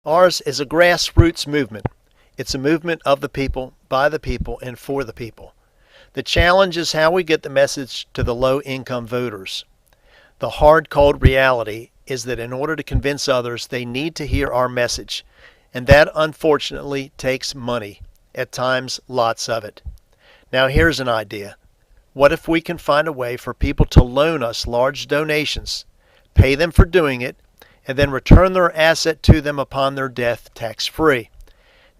Ours is a grassroots movement. It's a movement of the people, by the people, and for the people. The challenge is how we get the message to the low-income voters. The hard, cold reality is that in order to convince others, they need to hear our message, and that unfortunately takes money, at times lots of it. Now here's an idea. What if we can find a way for people to loan us large donations, pay them for doing it, and then return their asset to them upon their death tax-free?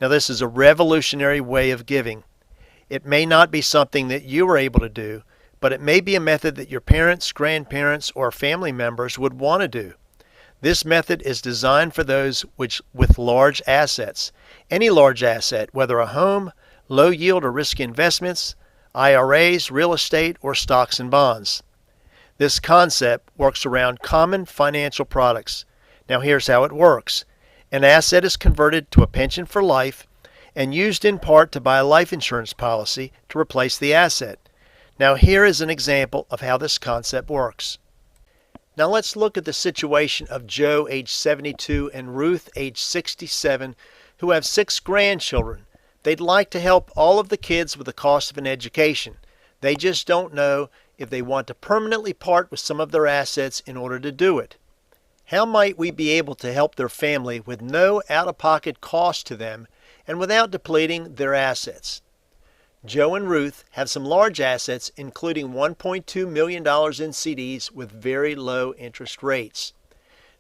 Now this is a revolutionary way of giving. It may not be something that you are able to do, but it may be a method that your parents, grandparents, or family members would want to do. This method is designed for those with large assets. Any large asset, whether a home, low yield or risky investments, IRAs, real estate, or stocks and bonds. This concept works around common financial products. Now here's how it works. An asset is converted to a pension for life and used in part to buy a life insurance policy to replace the asset. Now here is an example of how this concept works. Now let's look at the situation of Joe, age 72, and Ruth, age 67, who have 6 grandchildren. They'd like to help all of the kids with the cost of an education. They just don't know if they want to permanently part with some of their assets in order to do it. How might we be able to help their family with no out-of-pocket cost to them and without depleting their assets? Joe and Ruth have some large assets, including $1.2 million in CDs with very low interest rates.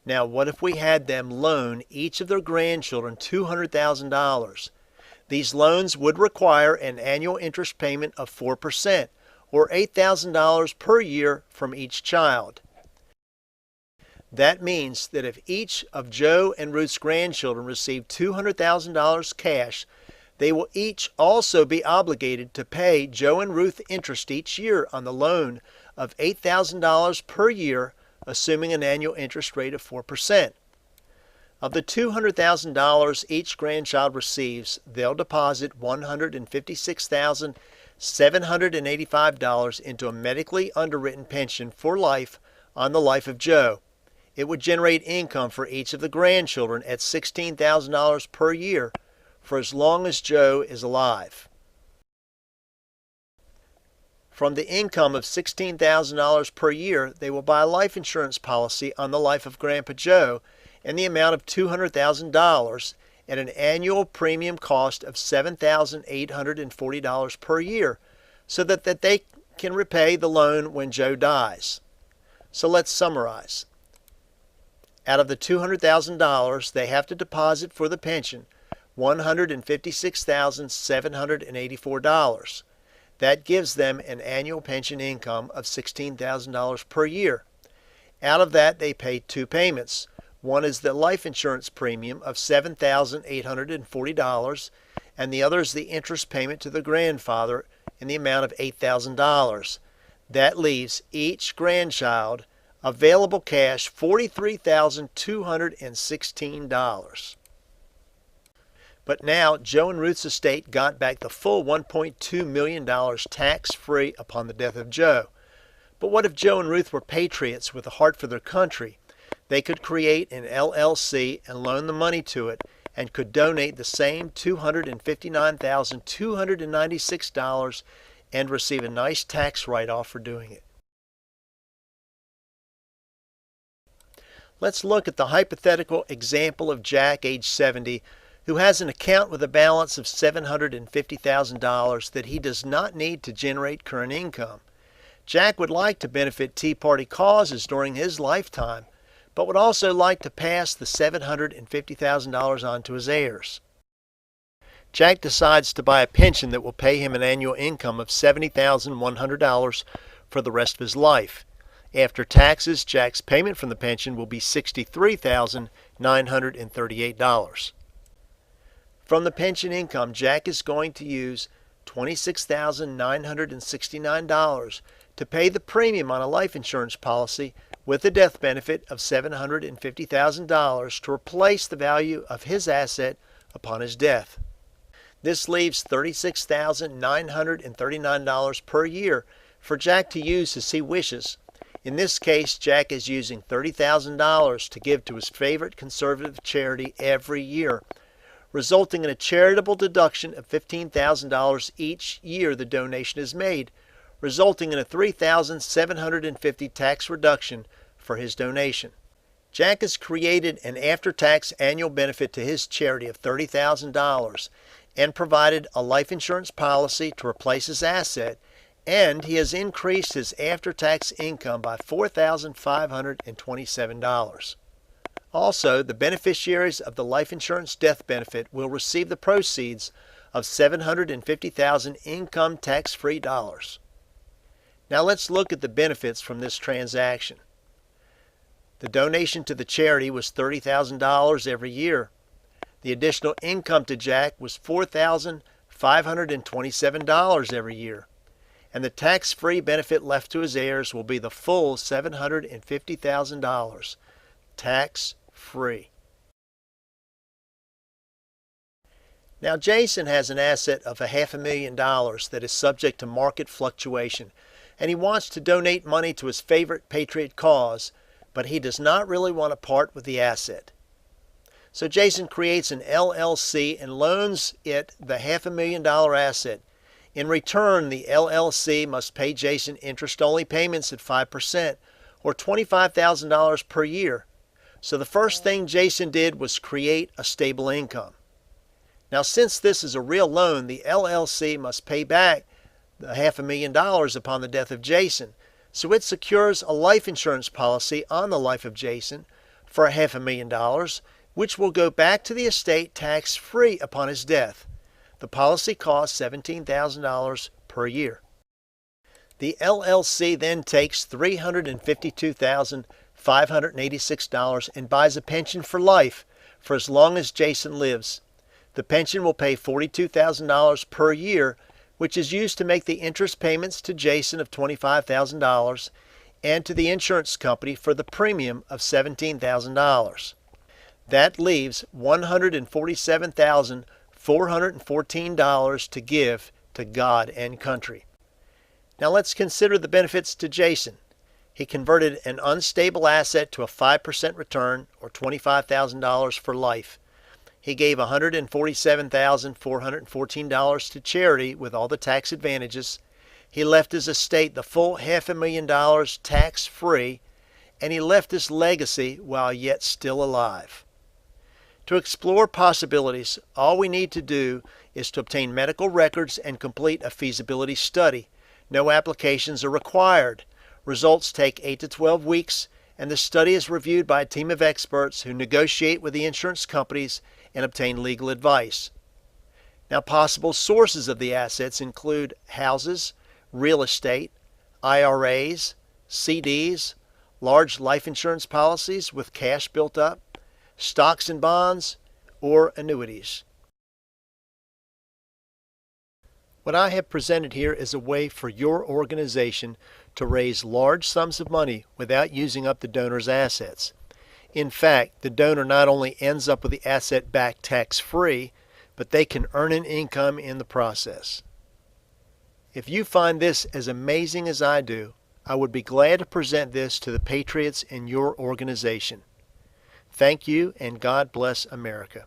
Now, what if we had them loan each of their grandchildren $200,000? These loans would require an annual interest payment of 4%, or $8,000 per year from each child. That means that if each of Joe and Ruth's grandchildren receive $200,000 cash, they will each also be obligated to pay Joe and Ruth interest each year on the loan of $8,000 per year, assuming an annual interest rate of 4%. Of the $200,000 each grandchild receives, they'll deposit $156,785 into a medically underwritten pension for life on the life of Joe. It would generate income for each of the grandchildren at $16,000 per year for as long as Joe is alive. From the income of $16,000 per year, they will buy a life insurance policy on the life of Grandpa Joe in the amount of $200,000 at an annual premium cost of $7,840 per year, so that they can repay the loan when Joe dies. So let's summarize. Out of the $200,000 they have to deposit for the pension, $156,784. That gives them an annual pension income of $16,000 per year. Out of that, they pay 2 payments. One is the life insurance premium of $7,840, and the other is the interest payment to the grandfather in the amount of $8,000. That leaves each grandchild available cash $43,216. But now Joe and Ruth's estate got back the full $1.2 million tax-free upon the death of Joe. But what if Joe and Ruth were patriots with a heart for their country? They could create an LLC and loan the money to it, and could donate the same $259,296 and receive a nice tax write-off for doing it. Let's look at the hypothetical example of Jack, age 70, who has an account with a balance of $750,000 that he does not need to generate current income. Jack would like to benefit Tea Party causes during his lifetime, but would also like to pass the $750,000 on to his heirs. Jack decides to buy a pension that will pay him an annual income of $70,100 for the rest of his life. After taxes, Jack's payment from the pension will be $63,938. From the pension income, Jack is going to use $26,969 to pay the premium on a life insurance policy with a death benefit of $750,000 to replace the value of his asset upon his death. This leaves $36,939 per year for Jack to use as he wishes. In this case, Jack is using $30,000 to give to his favorite conservative charity every year, resulting in a charitable deduction of $15,000 each year the donation is made, resulting in a $3,750 tax reduction for his donation. Jack has created an after-tax annual benefit to his charity of $30,000 and provided a life insurance policy to replace his asset, and he has increased his after-tax income by $4,527. Also, the beneficiaries of the life insurance death benefit will receive the proceeds of $750,000 income tax-free dollars. Now let's look at the benefits from this transaction. The donation to the charity was $30,000 every year. The additional income to Jack was $4,527 every year. And the tax-free benefit left to his heirs will be the full $750,000, tax-free. Now Jason has an asset of $500,000 that is subject to market fluctuation, and he wants to donate money to his favorite patriot cause, but he does not really want to part with the asset. So Jason creates an LLC and loans it the $500,000 asset. In return, the LLC must pay Jason interest-only payments at 5%, or $25,000 per year. So the first thing Jason did was create a stable income. Now, since this is a real loan, the LLC must pay back the $500,000 upon the death of Jason. So it secures a life insurance policy on the life of Jason for $500,000, which will go back to the estate tax-free upon his death. The policy costs $17,000 per year. The LLC then takes $352,586 and buys a pension for life for as long as Jason lives. The pension will pay $42,000 per year, which is used to make the interest payments to Jason of $25,000 and to the insurance company for the premium of $17,000. That leaves $147,414 to give to God and country. Now let's consider the benefits to Jason. He converted an unstable asset to a 5% return, or $25,000 for life. He gave $147,414 to charity with all the tax advantages. He left his estate the full $500,000 tax-free, and he left his legacy while yet still alive. To explore possibilities, all we need to do is to obtain medical records and complete a feasibility study. No applications are required. Results take 8 to 12 weeks, and the study is reviewed by a team of experts who negotiate with the insurance companies and obtain legal advice. Now, possible sources of the assets include houses, real estate, IRAs, CDs, large life insurance policies with cash built up, stocks and bonds, or annuities. What I have presented here is a way for your organization to raise large sums of money without using up the donor's assets. In fact, the donor not only ends up with the asset back tax-free, but they can earn an income in the process. If you find this as amazing as I do, I would be glad to present this to the patriots in your organization. Thank you, and God bless America.